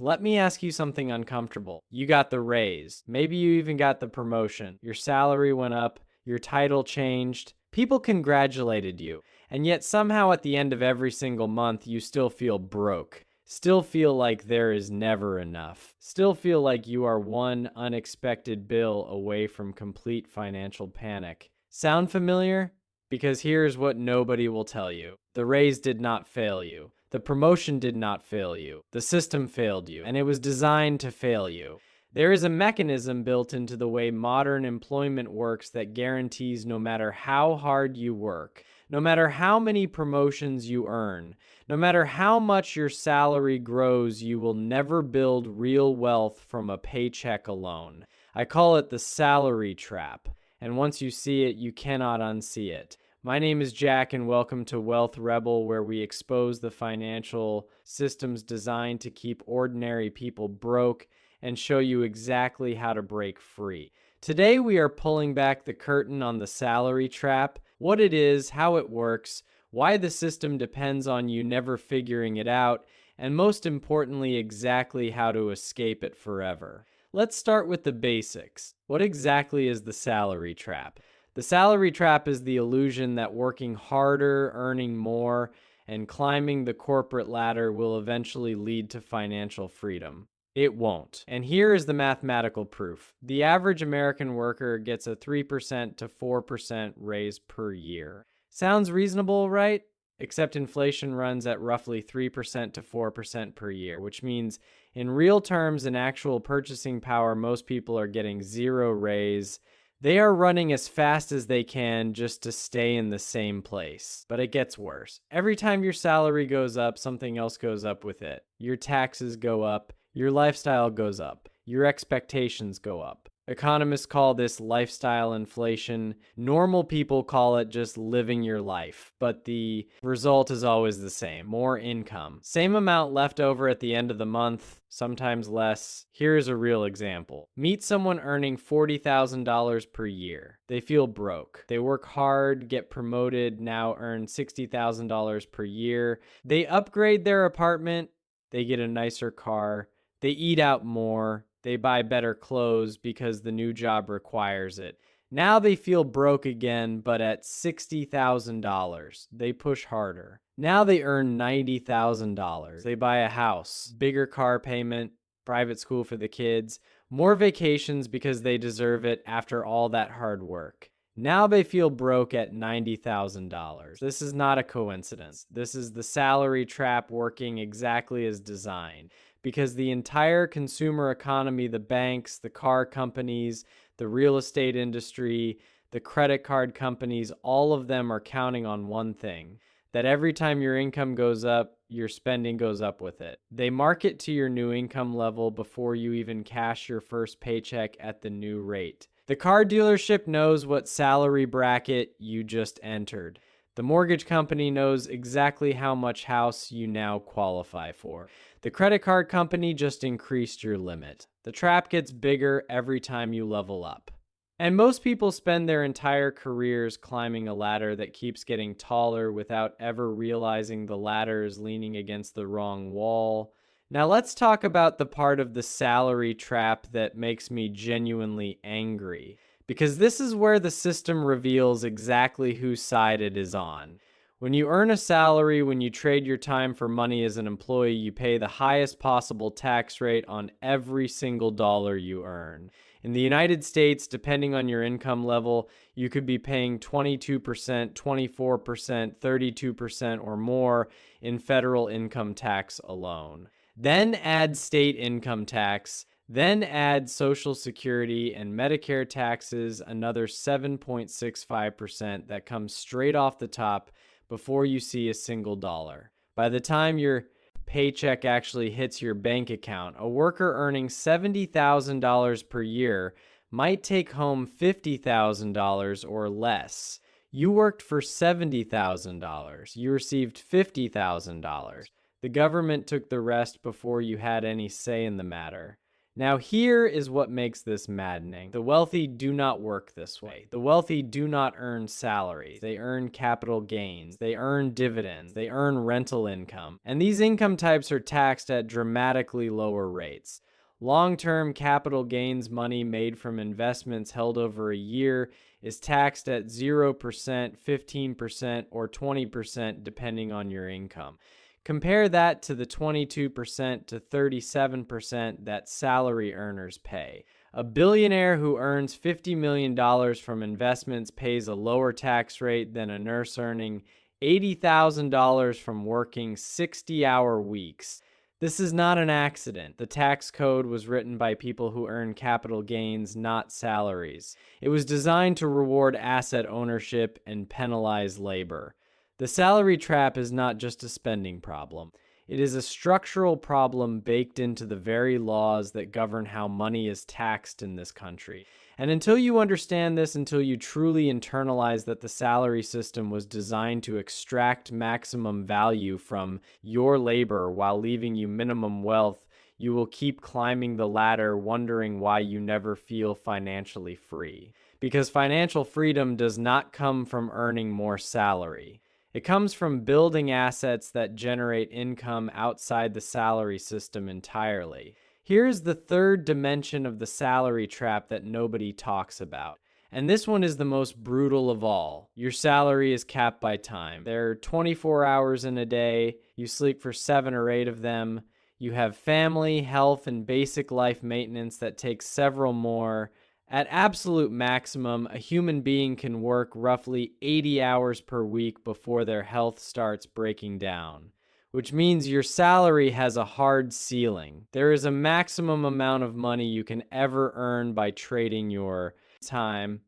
Let me ask you something uncomfortable. You got the raise. Maybe you even got the promotion. Your salary went up. Your title changed. People congratulated you. And yet somehow at the end of every single month, you still feel broke. Still feel like there is never enough. Still feel like you are one unexpected bill away from complete financial panic. Sound familiar? Because here's what nobody will tell you. The raise did not fail you. The promotion did not fail you. The system failed you, and it was designed to fail you. There is a mechanism built into the way modern employment works that guarantees no matter how hard you work, no matter how many promotions you earn, no matter how much your salary grows, you will never build real wealth from a paycheck alone. I call it the salary trap, and once you see it, you cannot unsee it. My name is Jack, and welcome to Wealth Rebel, where we expose the financial systems designed to keep ordinary people broke and show you exactly how to break free. Today, we are pulling back the curtain on the salary trap, what it is, how it works, why the system depends on you never figuring it out, and most importantly, exactly how to escape it forever. Let's start with the basics. What exactly is the salary trap? The salary trap is the illusion that working harder, earning more, and climbing the corporate ladder will eventually lead to financial freedom. It won't. And here is the mathematical proof. The average American worker gets a 3% to 4% raise per year. Sounds reasonable, right? Except inflation runs at roughly 3% to 4% per year, which means in real terms, in actual purchasing power, most people are getting zero raise. They are running as fast as they can just to stay in the same place. But it gets worse. Every time your salary goes up, something else goes up with it. Your taxes go up, your lifestyle goes up, your expectations go up. Economists call this lifestyle inflation. Normal people call it just living your life. But the result is always the same. More income. Same amount left over at the end of the month, sometimes less. Here's a real example. Meet someone earning $40,000 per year. They feel broke. They work hard, get promoted, now earn $60,000 per year. They upgrade their apartment. They get a nicer car. They eat out more. They buy better clothes because the new job requires it. Now they feel broke again, but at $60,000. They push harder. Now they earn $90,000. They buy a house, bigger car payment, private school for the kids, more vacations because they deserve it after all that hard work. Now they feel broke at $90,000. This is not a coincidence. This is the salary trap working exactly as designed. Because the entire consumer economy, the banks, the car companies, the real estate industry, the credit card companies, all of them are counting on one thing, that every time your income goes up, your spending goes up with it. They market to your new income level before you even cash your first paycheck at the new rate. The car dealership knows what salary bracket you just entered. The mortgage company knows exactly how much house you now qualify for. The credit card company just increased your limit. The trap gets bigger every time you level up. And most people spend their entire careers climbing a ladder that keeps getting taller without ever realizing the ladder is leaning against the wrong wall. Now let's talk about the part of the salary trap that makes me genuinely angry. Because this is where the system reveals exactly whose side it is on. When you earn a salary, when you trade your time for money as an employee, you pay the highest possible tax rate on every single dollar you earn. In the United States, depending on your income level, you could be paying 22%, 24%, 32% or more in federal income tax alone. Then add state income tax. Then add Social Security and Medicare taxes, another 7.65% that comes straight off the top before you see a single dollar. By the time your paycheck actually hits your bank account, a worker earning $70,000 per year might take home $50,000 or less. You worked for $70,000. You received $50,000. The government took the rest before you had any say in the matter. Now, here is what makes this maddening. The wealthy do not work this way. The wealthy do not earn salaries. They earn capital gains. They earn dividends. They earn rental income. And these income types are taxed at dramatically lower rates. Long-term capital gains money made from investments held over a year is taxed at 0%, 15%, or 20% depending on your income. Compare that to the 22% to 37% that salary earners pay. A billionaire who earns $50 million from investments pays a lower tax rate than a nurse earning $80,000 from working 60-hour weeks. This is not an accident. The tax code was written by people who earn capital gains, not salaries. It was designed to reward asset ownership and penalize labor. The salary trap is not just a spending problem. It is a structural problem baked into the very laws that govern how money is taxed in this country. And until you understand this, until you truly internalize that the salary system was designed to extract maximum value from your labor while leaving you minimum wealth, you will keep climbing the ladder wondering why you never feel financially free. Because financial freedom does not come from earning more salary. It comes from building assets that generate income outside the salary system entirely. Here's the third dimension of the salary trap that nobody talks about. And this one is the most brutal of all. Your salary is capped by time. There are 24 hours in a day. You sleep for 7 or 8 of them. You have family, health, and basic life maintenance that takes several more. At absolute maximum, a human being can work roughly 80 hours per week before their health starts breaking down, which means your salary has a hard ceiling. There is a maximum amount of money you can ever earn by trading your time.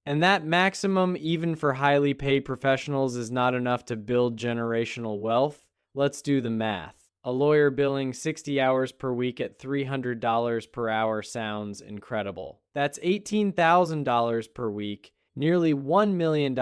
And that maximum, even for highly paid professionals, is not enough to build generational wealth. Let's do the math. A lawyer billing 60 hours per week at $300 per hour sounds incredible. That's $18,000 per week, nearly $1 million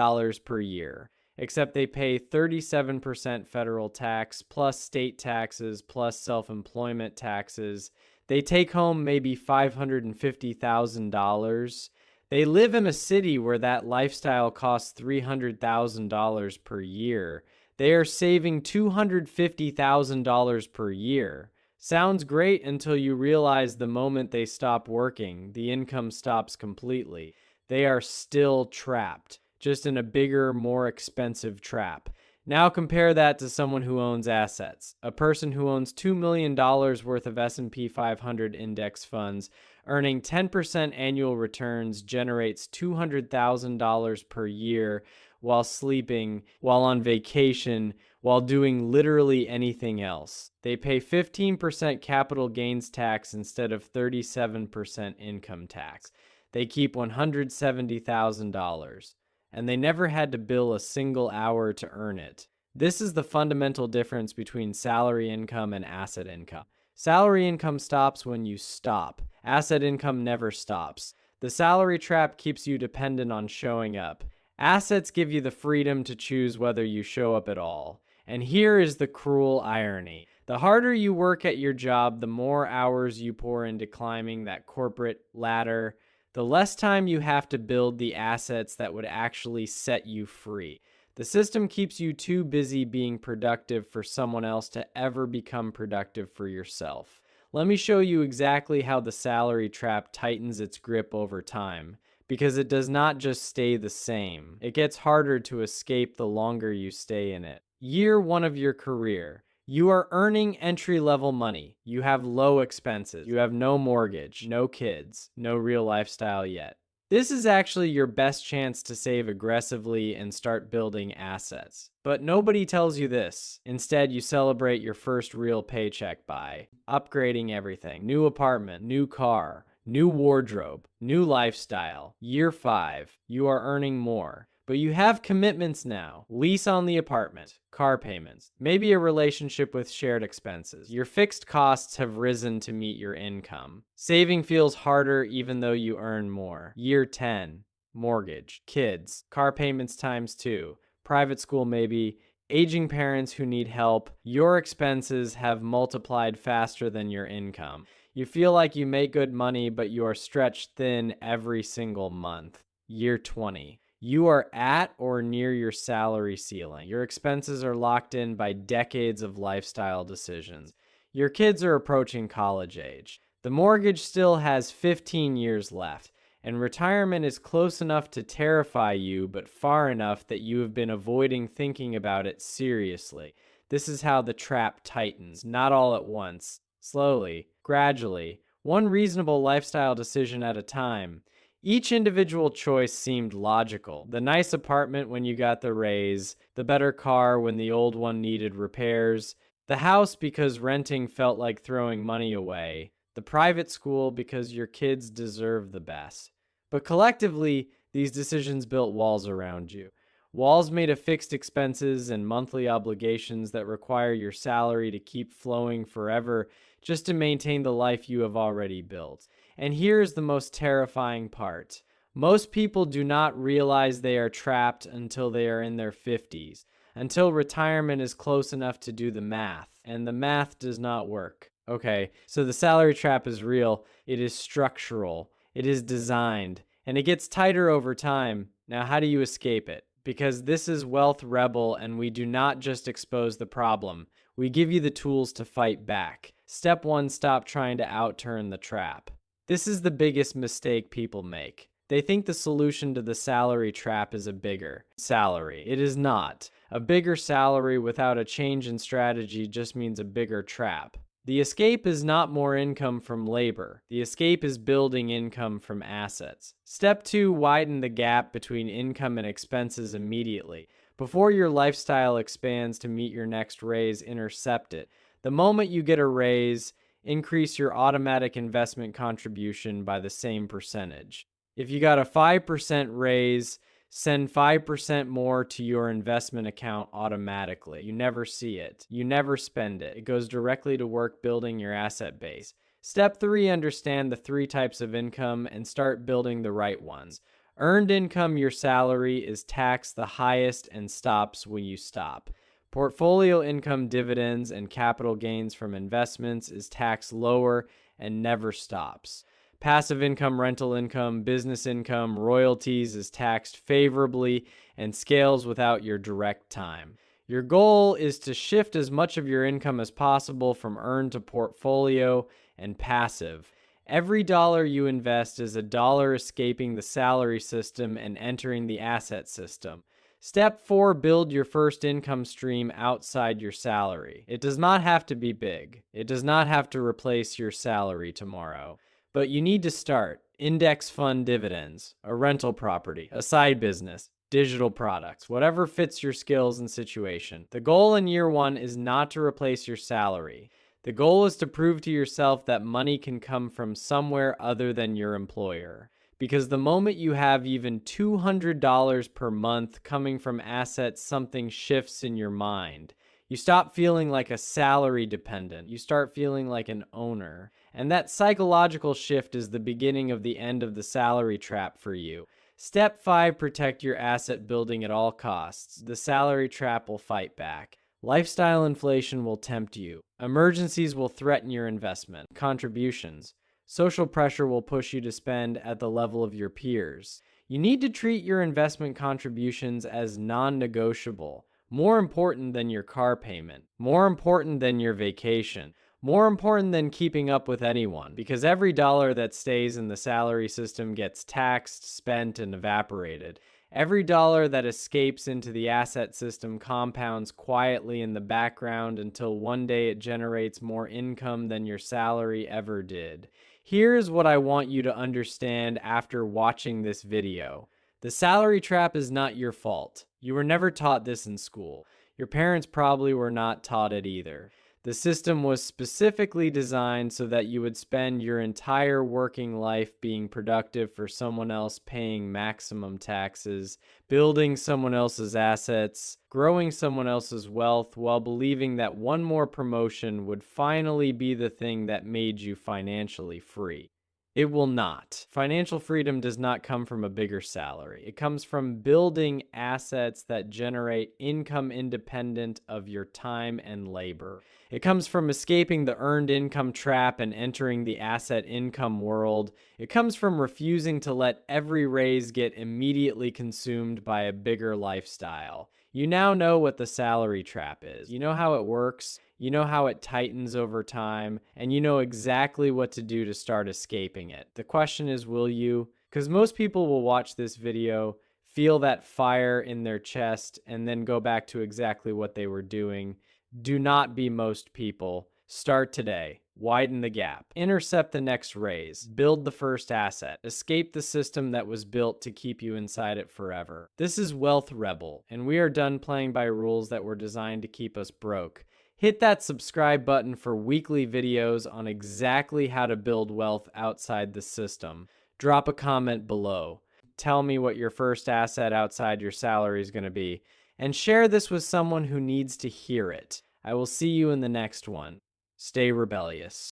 per year, except they pay 37% federal tax, plus state taxes, plus self-employment taxes. They take home maybe $550,000. They live in a city where that lifestyle costs $300,000 per year. They are saving $250,000 per year. Sounds great until you realize the moment they stop working, the income stops completely. They are still trapped, just in a bigger, more expensive trap. Now compare that to someone who owns assets. A person who owns $2 million worth of S&P 500 index funds, earning 10% annual returns, generates $200,000 per year while sleeping, while on vacation, while doing literally anything else. They pay 15% capital gains tax instead of 37% income tax. They keep $170,000, and they never had to bill a single hour to earn it. This is the fundamental difference between salary income and asset income. Salary income stops when you stop. Asset income never stops. The salary trap keeps you dependent on showing up. Assets give you the freedom to choose whether you show up at all. And here is the cruel irony. The harder you work at your job, the more hours you pour into climbing that corporate ladder, the less time you have to build the assets that would actually set you free. The system keeps you too busy being productive for someone else to ever become productive for yourself. Let me show you exactly how the salary trap tightens its grip over time. Because it does not just stay the same. It gets harder to escape the longer you stay in it. Year 1 of your career. You are earning entry-level money. You have low expenses. You have no mortgage, no kids, no real lifestyle yet. This is actually your best chance to save aggressively and start building assets. But nobody tells you this. Instead, you celebrate your first real paycheck by upgrading everything. New apartment, new car, new wardrobe, new lifestyle. Year 5, you are earning more. But you have commitments now. Lease on the apartment, car payments, maybe a relationship with shared expenses. Your fixed costs have risen to meet your income. Saving feels harder even though you earn more. Year 10, mortgage, kids, car payments times 2, private school maybe, aging parents who need help, your expenses have multiplied faster than your income. You feel like you make good money, but you are stretched thin every single month. Year 20. You are at or near your salary ceiling. Your expenses are locked in by decades of lifestyle decisions. Your kids are approaching college age. The mortgage still has 15 years left, and retirement is close enough to terrify you, but far enough that you have been avoiding thinking about it seriously. This is how the trap tightens, not all at once, slowly, gradually, one reasonable lifestyle decision at a time. Each individual choice seemed logical. The nice apartment when you got the raise, the better car when the old one needed repairs, the house because renting felt like throwing money away, the private school because your kids deserve the best. But collectively, these decisions built walls around you. Walls made of fixed expenses and monthly obligations that require your salary to keep flowing forever just to maintain the life you have already built. And here's the most terrifying part. Most people do not realize they are trapped until they are in their 50s, until retirement is close enough to do the math, and the math does not work. Okay, so the salary trap is real, it is structural, it is designed, and it gets tighter over time. Now, how do you escape it? Because this is Wealth Rebel, and we do not just expose the problem. We give you the tools to fight back. Step 1, stop trying to outturn the trap. This is the biggest mistake people make. They think the solution to the salary trap is a bigger salary. It is not. A bigger salary without a change in strategy just means a bigger trap. The escape is not more income from labor. The escape is building income from assets. Step 2, widen the gap between income and expenses immediately. Before your lifestyle expands to meet your next raise, intercept it. The moment you get a raise, increase your automatic investment contribution by the same percentage. If you got a 5% raise, send 5% more to your investment account automatically. You never see it. You never spend it. It goes directly to work building your asset base. Step 3, understand the 3 types of income and start building the right ones. Earned income, your salary, is taxed the highest and stops when you stop. Portfolio income, dividends, and capital gains from investments is taxed lower and never stops. Passive income, rental income, business income, royalties is taxed favorably and scales without your direct time. Your goal is to shift as much of your income as possible from earned to portfolio and passive. Every dollar you invest is a dollar escaping the salary system and entering the asset system. Step 4, build your first income stream outside your salary. It does not have to be big. It does not have to replace your salary tomorrow. But you need to start. Index fund dividends, a rental property, a side business, digital products, whatever fits your skills and situation. The goal in year 1 is not to replace your salary. The goal is to prove to yourself that money can come from somewhere other than your employer. Because the moment you have even $200 per month coming from assets, something shifts in your mind. You stop feeling like a salary dependent. You start feeling like an owner. And that psychological shift is the beginning of the end of the salary trap for you. Step 5, protect your asset building at all costs. The salary trap will fight back. Lifestyle inflation will tempt you. Emergencies will threaten your investment contributions. Social pressure will push you to spend at the level of your peers. You need to treat your investment contributions as non-negotiable. More important than your car payment, more important than your vacation, more important than keeping up with anyone, because every dollar that stays in the salary system gets taxed, spent, and evaporated. Every dollar that escapes into the asset system compounds quietly in the background until one day it generates more income than your salary ever did. Here's what I want you to understand after watching this video. The salary trap is not your fault. You were never taught this in school. Your parents probably were not taught it either. The system was specifically designed so that you would spend your entire working life being productive for someone else, paying maximum taxes, building someone else's assets, growing someone else's wealth, while believing that one more promotion would finally be the thing that made you financially free. It will not. Financial freedom does not come from a bigger salary. It comes from building assets that generate income independent of your time and labor. It comes from escaping the earned income trap and entering the asset income world. It comes from refusing to let every raise get immediately consumed by a bigger lifestyle. You now know what the salary trap is. You know how it works. You know how it tightens over time, and you know exactly what to do to start escaping it. The question is, will you? Because most people will watch this video, feel that fire in their chest, and then go back to exactly what they were doing. Do not be most people. Start today. Widen the gap. Intercept the next raise. Build the first asset. Escape the system that was built to keep you inside it forever. This is Wealth Rebel, and we are done playing by rules that were designed to keep us broke. Hit that subscribe button for weekly videos on exactly how to build wealth outside the system. Drop a comment below. Tell me what your first asset outside your salary is going to be. And share this with someone who needs to hear it. I will see you in the next one. Stay rebellious.